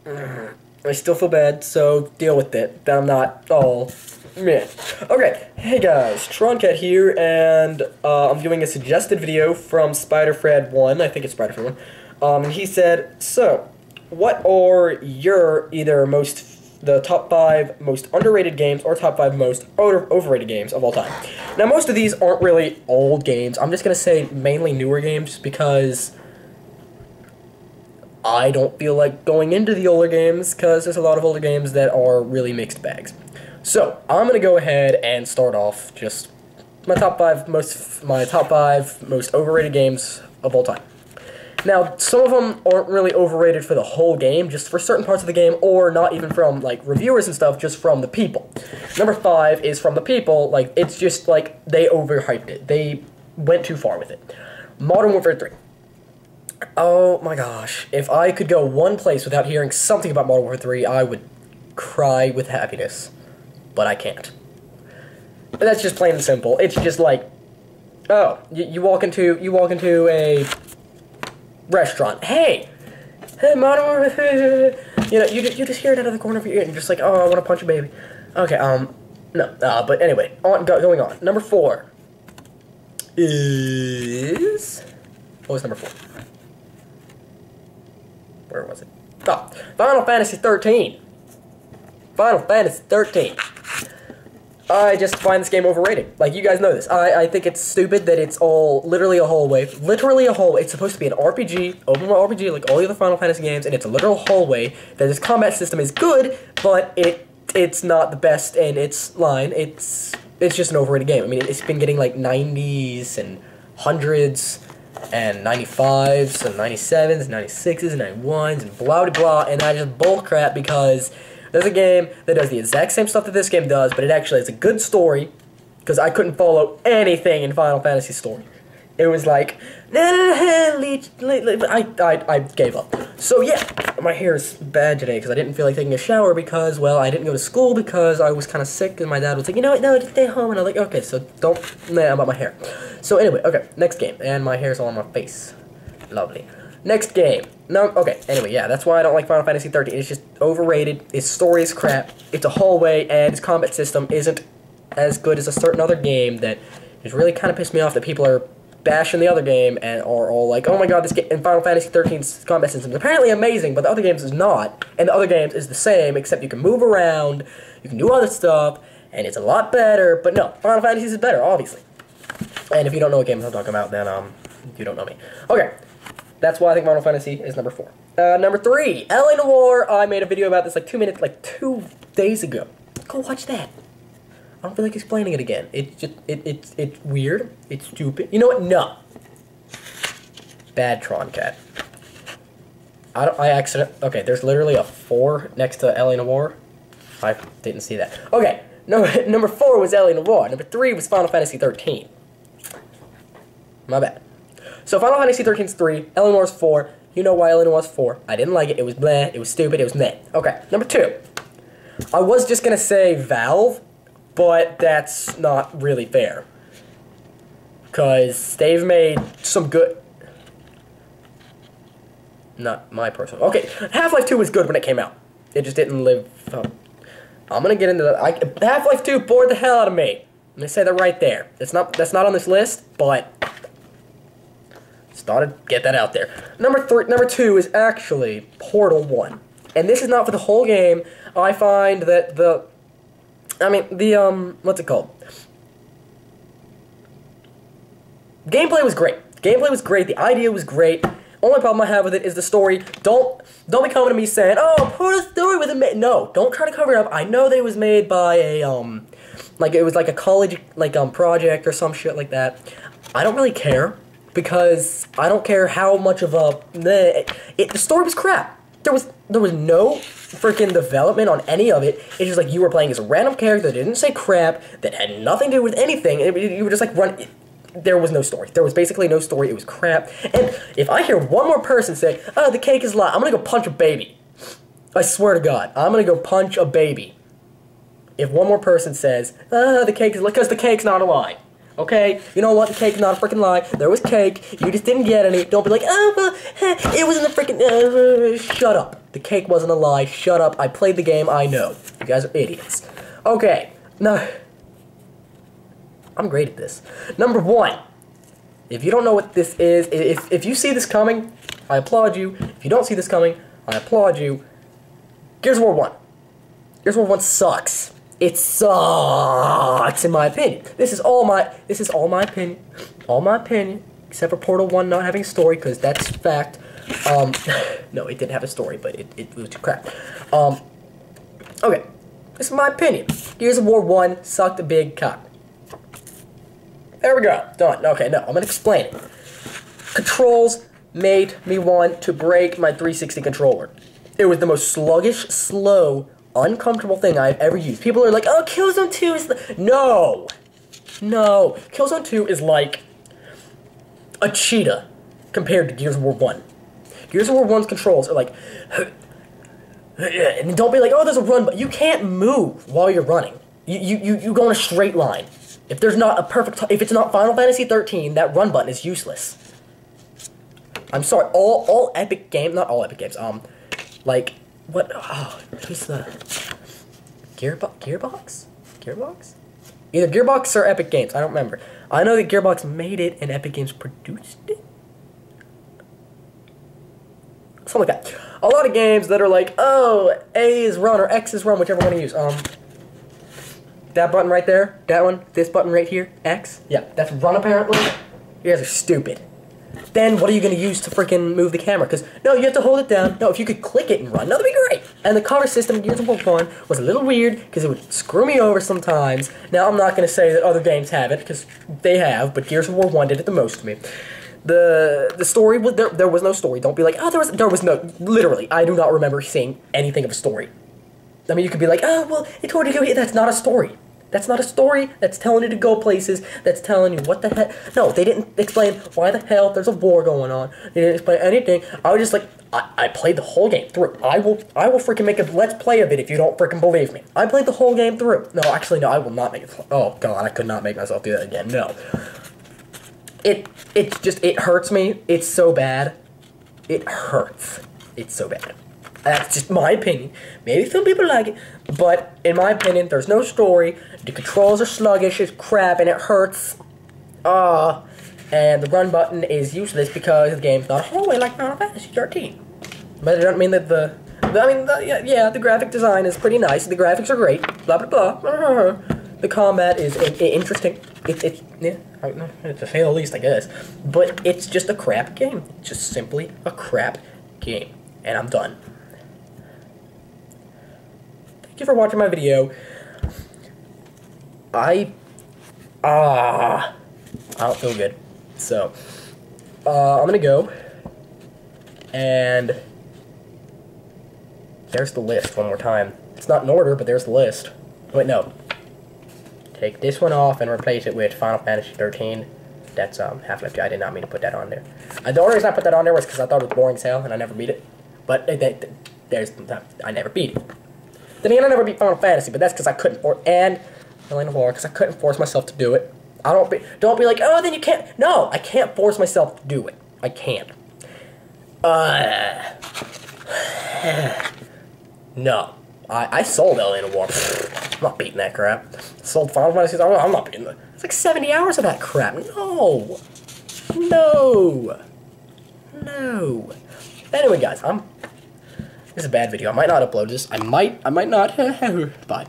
I still feel bad, so deal with it. I'm not all meh. Okay, hey guys, TronKat here, and I'm doing a suggested video from SpiderFred1, I think it's SpiderFred1, and he said, so, what are your either the top 5 most underrated games or top 5 most overrated games of all time? Now, most of these aren't really old games. I'm just going to say mainly newer games because I don't feel like going into the older games because there's a lot of older games that are really mixed bags. So, I'm going to go ahead and start off just my top 5 most overrated games of all time. Now, some of them aren't really overrated for the whole game, just for certain parts of the game, or not even from, like, reviewers and stuff, just from the people. Number 5 is from the people, like, it's just, like, they overhyped it. They went too far with it. Modern Warfare 3. Oh my gosh, if I could go one place without hearing something about Modern Warfare 3, I would cry with happiness. But I can't. But that's just plain and simple. It's just like, oh, you walk into a restaurant. Hey, Modern Warfare, you just hear it out of the corner of your ear, and you're just like, oh, I want to punch a baby. Okay, no, but anyway, going on. Number 4 is, what was number 4? Where was it? Oh, Final Fantasy 13. Final Fantasy 13. I just find this game overrated. Like, you guys know this. I think it's stupid that it's all literally a hallway. Literally a hallway. It's supposed to be an RPG, open world RPG, like all the other Final Fantasy games, and it's a literal hallway. That this combat system is good, but it's not the best in its line. It's just an overrated game. I mean, it's been getting like 90s and 100s. And 95s, and 97s, 96s, and 91s, and blah, blah, blah, and that is bullcrap because there's a game that does the exact same stuff that this game does, but it actually has a good story, because I couldn't follow anything in Final Fantasy story. It was like, I gave up. So yeah, my hair is bad today because I didn't feel like taking a shower because, well, I didn't go to school because I was kind of sick and my dad was like, you know what, no, just stay home. And I was like, okay, so don't, about my hair. So anyway, okay, next game. And my hair's all on my face. Lovely. Next game. No, okay, anyway, yeah, that's why I don't like Final Fantasy 13. It's just overrated, its story is crap, it's a hallway, and its combat system isn't as good as a certain other game that has really kind of pissed me off that people are bashing the other game and are all like, oh my god, this game in Final Fantasy 13's combat system is apparently amazing, but the other games is not, and the other games is the same, except you can move around, you can do other stuff, and it's a lot better, but no, Final Fantasy is better, obviously. And if you don't know what games I'm talking about, then, you don't know me. Okay, that's why I think Final Fantasy is number 4. Number 3, LA Noire. I made a video about this like 2 days ago. Go watch that. I don't feel like explaining it again. It's just, it's weird. It's stupid. You know what? No. Bad TronKat. Okay, there's literally a 4 next to LA Noire. I didn't see that. Okay, number 4 was LA Noire. Number 3 was Final Fantasy 13. My bad. So Final Fantasy 13 is 3, LA Noire is 4. You know why LA Noire is 4. I didn't like it. It was bleh. It was stupid. It was meh. Okay, number 2. I was just gonna say Valve, but that's not really fair. Because they've made some good... Not my personal... Okay, Half-Life 2 was good when it came out. It just didn't live up. I'm gonna get into that. Half-Life 2 bored the hell out of me. Let me say that right there. That's not on this list, but... Get that out there. Number 2 is actually Portal 1. And this is not for the whole game. I find that what's it called? Gameplay was great. Gameplay was great. The idea was great. Only problem I have with it is the story. Don't be coming to me saying, oh, put a story with it. No, don't try to cover it up. I know that it was made by a, like it was like a college, project or some shit like that. I don't really care because I don't care how much of a, the story was crap. There was no freaking development on any of it. It's just like you were playing as a random character that didn't say crap, that had nothing to do with anything. You were just like run. There was no story. There was basically no story. It was crap. And if I hear one more person say, "Oh, the cake is a lie," I'm gonna go punch a baby. I swear to God, I'm gonna go punch a baby. If one more person says, "Oh, the cake is a lie," because the cake's not a lie. Okay, you know what? The cake's not a freaking lie. There was cake. You just didn't get any. Don't be like, oh, well, it was in the freaking. Shut up. The cake wasn't a lie. Shut up. I played the game. I know. You guys are idiots. Okay. No. I'm great at this. Number 1. If you don't know what this is, if you see this coming, I applaud you. If you don't see this coming, I applaud you. Gears of War 1. Gears of War 1 sucks. It sucks, in my opinion. This is all my opinion. All my opinion. Except for Portal 1 not having a story, because that's fact. No, it didn't have a story, but it was crap. Okay. This is my opinion. Gears of War 1 sucked a big cock. There we go. Done. Okay, no, I'm gonna explain it. Controls made me want to break my 360 controller. It was the most sluggish, slow, uncomfortable thing I've ever used. People are like, oh, Killzone 2 is the... No. No. Killzone 2 is like a cheetah compared to Gears of War 1. Gears of War 1's controls are like... And don't be like, oh, there's a run, but you can't move while you're running. You go in a straight line. If there's not a perfect... If it's not Final Fantasy 13, that run button is useless. I'm sorry, all Epic games... Not all Epic games, like... What? Oh, who's the... Gearbox? Gearbox? Either Gearbox or Epic Games, I don't remember. I know that Gearbox made it and Epic Games produced it. Something like that. A lot of games that are like, oh, A is run or X is run, whichever one you use. That button right there, that one, this button right here, X. Yeah, that's run apparently. You guys are stupid. Then what are you going to use to freaking move the camera? Because, no, you have to hold it down. No, if you could click it and run, that'd be great. And the cover system in Gears of War 1 was a little weird because it would screw me over sometimes. Now, I'm not going to say that other games have it because they have, but Gears of War 1 did it the most to me. The story, was there was no story. Don't be like, oh, there was no, literally, I do not remember seeing anything of a story. I mean, you could be like, oh, well, it told you to go here. That's not a story. That's not a story. That's telling you to go places. That's telling you what the heck. No, they didn't explain why the hell there's a war going on. They didn't explain anything. I was just like, I played the whole game through. I will freaking make a let's play of it if you don't freaking believe me. I played the whole game through. No, actually, no, I will not make it. Oh, God, I could not make myself do that again. No. It hurts me. It's so bad. It hurts. It's so bad. That's just my opinion. Maybe some people like it, but in my opinion, there's no story. The controls are sluggish, it's crap, and it hurts. And the run button is useless because the game's not a hallway like Final Fantasy 13. But it doesn't mean that the graphic design is pretty nice. The graphics are great. Blah blah blah. The combat is interesting. Yeah, to say the least, I guess. But it's just a crap game. It's just simply a crap game, and I'm done. Thank you for watching my video. I don't feel good. So, I'm gonna go. And there's the list one more time. It's not in order, but there's the list. Wait, no. Take this one off and replace it with Final Fantasy 13. That's Half-Life 2. I did not mean to put that on there. The only reason I put that on there was because I thought it was boring as hell and I never beat it. But I never beat it. Then again, I never beat Final Fantasy, but that's because I couldn't and Alien of War, because I couldn't force myself to do it. Don't be like, oh, then you can't. No, I can't force myself to do it. I can't. No. I sold Alien of War. I'm not beating that crap. Sold Final Fantasy. I'm not beating that. It's like 70 hours of that crap. No. No. No. Anyway, guys, this is a bad video. I might not upload this. I might not. Bye.